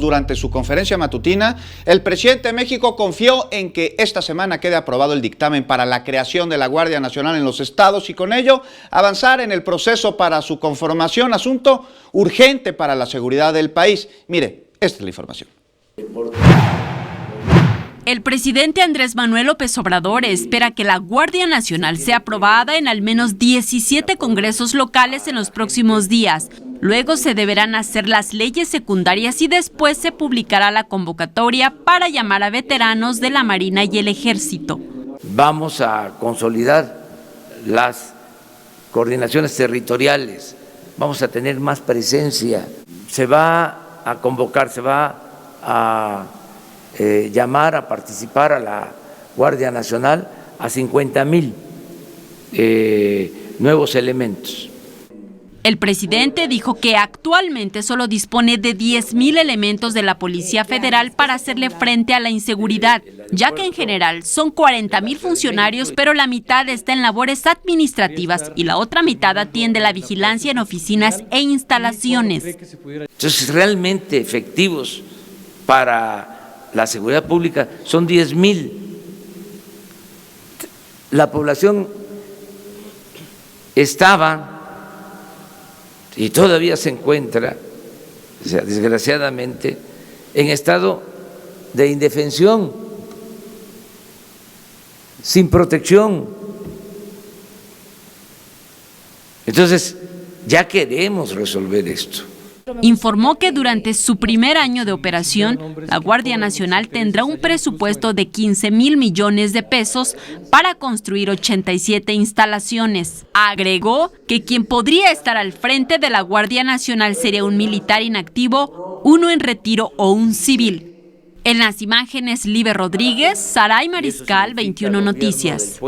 Durante su conferencia matutina, el presidente de México confió en que esta semana quede aprobado el dictamen para la creación de la Guardia Nacional en los estados y con ello avanzar en el proceso para su conformación, asunto urgente para la seguridad del país. Mire, esta es la información. El presidente Andrés Manuel López Obrador espera que la Guardia Nacional sea aprobada en al menos 17 congresos locales en los próximos días. Luego se deberán hacer las leyes secundarias y después se publicará la convocatoria para llamar a veteranos de la Marina y el Ejército. Vamos a consolidar las coordinaciones territoriales, vamos a tener más presencia, se va a convocar, se va a llamar a participar a la Guardia Nacional a 50,000 nuevos elementos. El presidente dijo que actualmente solo dispone de 10,000 elementos de la Policía Federal para hacerle frente a la inseguridad, ya que en general son 40,000 funcionarios, pero la mitad está en labores administrativas y la otra mitad atiende la vigilancia en oficinas e instalaciones. Entonces, realmente efectivos para la seguridad pública son 10,000. La población estaba y todavía se encuentra, o sea, desgraciadamente, en estado de indefensión, sin protección. Entonces, ya queremos resolver esto. Informó que durante su primer año de operación, la Guardia Nacional tendrá un presupuesto de 15,000 millones de pesos para construir 87 instalaciones. Agregó que quien podría estar al frente de la Guardia Nacional sería un militar inactivo, uno en retiro o un civil. En las imágenes, Libe Rodríguez, Saray Mariscal, 21 Noticias.